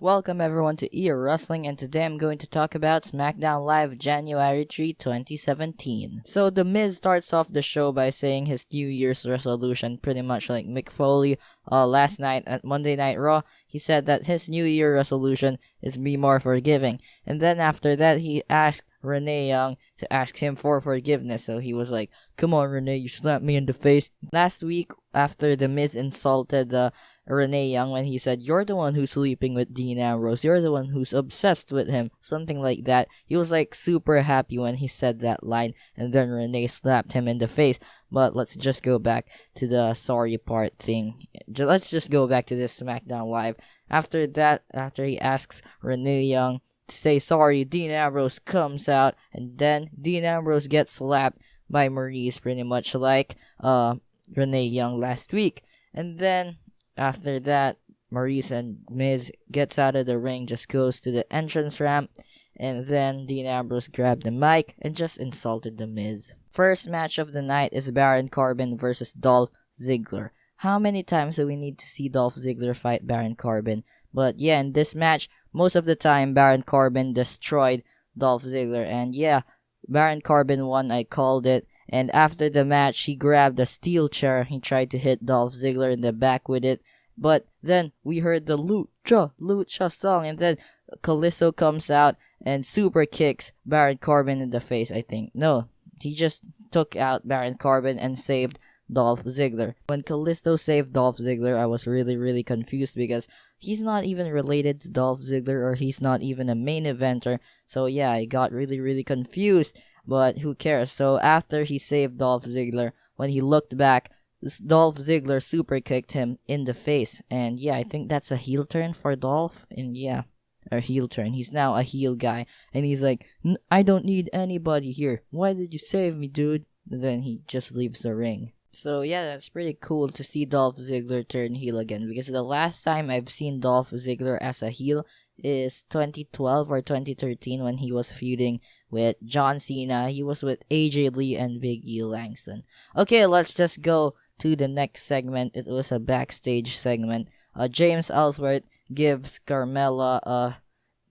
welcome everyone to Ear Wrestling, and today I'm going to talk about Smackdown Live January 3, 2017. So The Miz starts off the show by saying his New Year's resolution, pretty much like Mick Foley last night at Monday Night Raw. He said that his New Year resolution is be more forgiving, and then after that he asked Renee Young to ask him for forgiveness. So he was like, "Come on, Renee, you slapped me in the face." Last week, after The Miz insulted Renee Young when he said, "You're the one who's sleeping with Dean Ambrose, you're the one who's obsessed with him," something like that. He was like super happy when he said that line, and then Renee slapped him in the face. But let's just go back to the sorry part thing. Let's just go back to this SmackDown Live. After that, after he asks Renee Young to say sorry, Dean Ambrose comes out, and then Dean Ambrose gets slapped by Maurice, pretty much like Renee Young last week. And then after that, Maurice and Miz gets out of the ring, just goes to the entrance ramp, and then Dean Ambrose grabbed the mic and just insulted the Miz. First match of the night is Baron Corbin versus Dolph Ziggler. How many times do we need to see Dolph Ziggler fight Baron Corbin? But yeah, in this match, most of the time, Baron Corbin destroyed Dolph Ziggler. And yeah, Baron Corbin won, I called it. And after the match, he grabbed a steel chair. He tried to hit Dolph Ziggler in the back with it. But then we heard the Lucha song. And then Kalisto comes out and super kicks Baron Corbin in the face, I think. No, he just took out Baron Corbin and saved Dolph Ziggler. When Kalisto saved Dolph Ziggler, I was really confused because he's not even related to Dolph Ziggler, or he's not even a main eventer. So yeah, I got really confused, but who cares? So after he saved Dolph Ziggler, when he looked back, Dolph Ziggler super kicked him in the face. And yeah, I think that's a heel turn for Dolph. And yeah, a heel turn. He's now a heel guy. And he's like, "I don't need anybody here. Why did you save me, dude?" And then he just leaves the ring. So yeah, that's pretty cool to see Dolph Ziggler turn heel again, because the last time I've seen Dolph Ziggler as a heel is 2012 or 2013 when he was feuding with John Cena. He was with AJ Lee and Big E Langston. Okay, let's just go to the next segment. It was a backstage segment. James Ellsworth gives Carmella a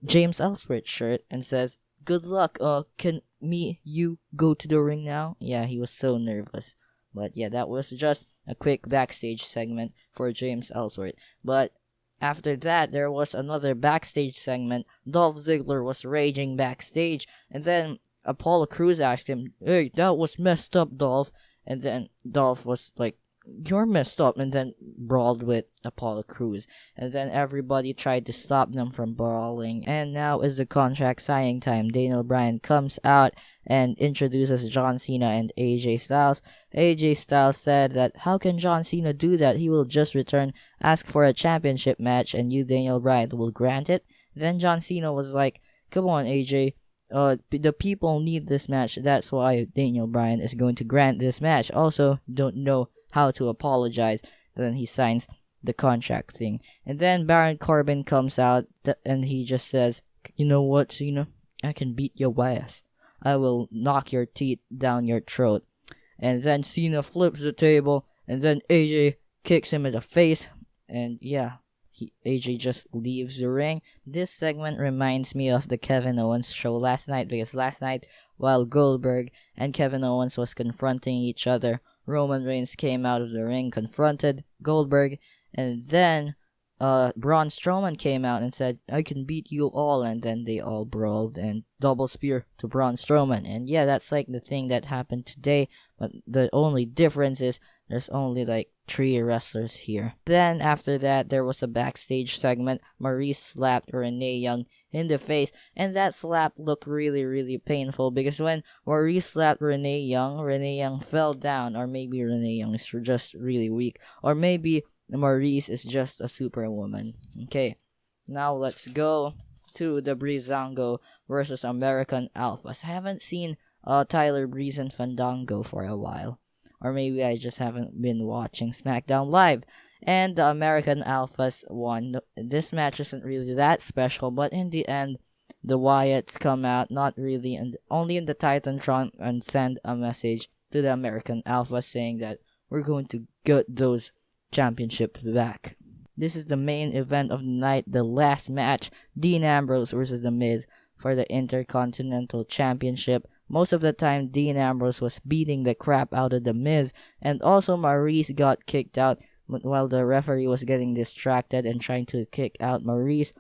James Ellsworth shirt and says, "Good luck, can you go to the ring now?" Yeah, he was so nervous. But yeah, that was just a quick backstage segment for James Ellsworth. But after that, there was another backstage segment. Dolph Ziggler was raging backstage, and then Apollo Crews asked him, "Hey, that was messed up, Dolph." And then Dolph was like, "You're messed up," and then brawled with Apollo Crews. And then everybody tried to stop them from brawling. And now is the contract signing time. Daniel Bryan comes out and introduces John Cena and AJ Styles. AJ Styles said that, "How can John Cena do that? He will just return, ask for a championship match, and you, Daniel Bryan, will grant it." Then John Cena was like, "Come on, AJ. The people need this match. That's why Daniel Bryan is going to grant this match. Also, don't know how to apologize." Then he signs the contract thing. And then Baron Corbin comes out and he just says, "You know what, Cena? I can beat your ass. I will knock your teeth down your throat." And then Cena flips the table, and then AJ kicks him in the face. And yeah, AJ just leaves the ring. This segment reminds me of the Kevin Owens show last night, because last night, while Goldberg and Kevin Owens was confronting each other, Roman Reigns came out of the ring, confronted Goldberg, and then Braun Strowman came out and said, "I can beat you all," and then they all brawled and double spear to Braun Strowman. And yeah, that's like the thing that happened today, but the only difference is there's only like 3 wrestlers here. Then after that, there was a backstage segment. Maurice slapped Renee Young in the face, and that slap looked really painful, because when Maurice slapped Renee Young fell down. Or maybe Renee Young is just really weak, or maybe Maurice is just a superwoman. Okay, now let's go to the Breezango versus American Alphas. I haven't seen Tyler Breeze and Fandango for a while. Or maybe I just haven't been watching SmackDown Live. And the American Alphas won. This match isn't really that special, but in the end, the Wyatts come out, not really, and only in the Titantron, and send a message to the American Alphas saying that we're going to get those championships back. This is the main event of the night, the last match, Dean Ambrose versus The Miz for the Intercontinental Championship. Most of the time, Dean Ambrose was beating the crap out of The Miz, and also Maurice got kicked out while the referee was getting distracted and trying to kick out Maurice.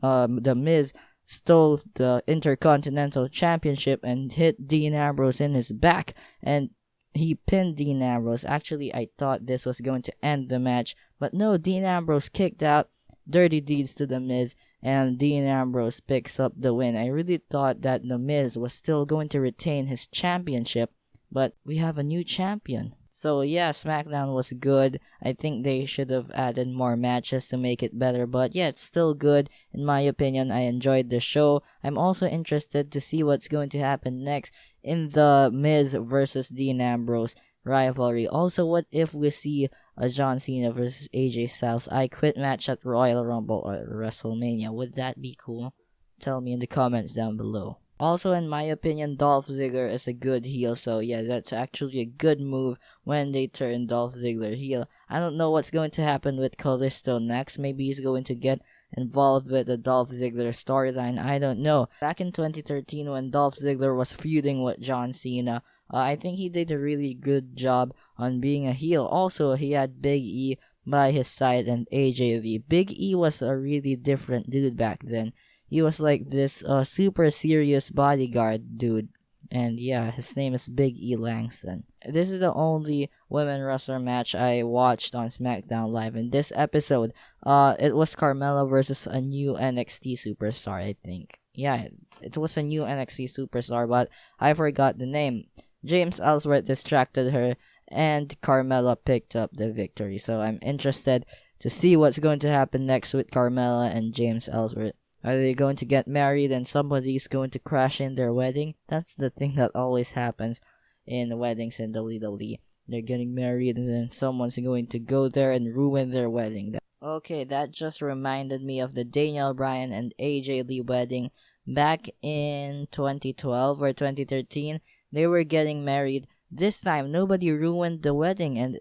The Miz stole the Intercontinental Championship and hit Dean Ambrose in his back, and he pinned Dean Ambrose. Actually, I thought this was going to end the match, but no, Dean Ambrose kicked out. Dirty deeds to The Miz, and Dean Ambrose picks up the win. I really thought that The Miz was still going to retain his championship, but we have a new champion. So yeah, SmackDown was good. I think they should have added more matches to make it better, but yeah, it's still good. In my opinion, I enjoyed the show. I'm also interested to see what's going to happen next in the Miz versus Dean Ambrose rivalry. Also, what if we see a John Cena versus AJ Styles I Quit match at Royal Rumble or WrestleMania? Would that be cool? Tell me in the comments down below. Also, in my opinion, Dolph Ziggler is a good heel, so yeah, that's actually a good move when they turn Dolph Ziggler heel. I don't know what's going to happen with Kalisto next. Maybe he's going to get involved with the Dolph Ziggler storyline. I don't know. Back in 2013, when Dolph Ziggler was feuding with John Cena, I think he did a really good job on being a heel. Also, he had Big E by his side and AJV. Big E was a really different dude back then. He was like this super serious bodyguard dude. And yeah, his name is Big E Langston. This is the only women wrestler match I watched on SmackDown Live. In this episode, it was Carmella versus a new NXT superstar, I think. Yeah, it was a new NXT superstar, but I forgot the name. James Ellsworth distracted her, and Carmella picked up the victory. So I'm interested to see what's going to happen next with Carmella and James Ellsworth. Are they going to get married and somebody's going to crash in their wedding? That's the thing that always happens in weddings in WWE. They're getting married and then someone's going to go there and ruin their wedding. Okay, that just reminded me of the Daniel Bryan and AJ Lee wedding back in 2012 or 2013. They were getting married. This time, nobody ruined the wedding, and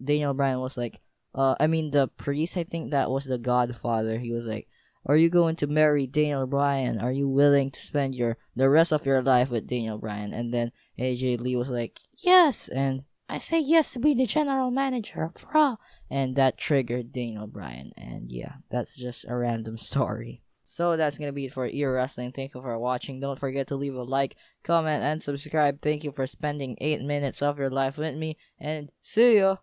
Daniel Bryan was like, the priest, I think that was the Godfather. He was like, are you going to marry Daniel Bryan? Are you willing to spend the rest of your life with Daniel Bryan? And then AJ Lee was like, yes, and I say yes to be the general manager of Raw. And that triggered Daniel Bryan. And yeah, that's just a random story. So that's gonna be it for Ear Wrestling. Thank you for watching. Don't forget to leave a like, comment, and subscribe. Thank you for spending 8 minutes of your life with me. And see ya!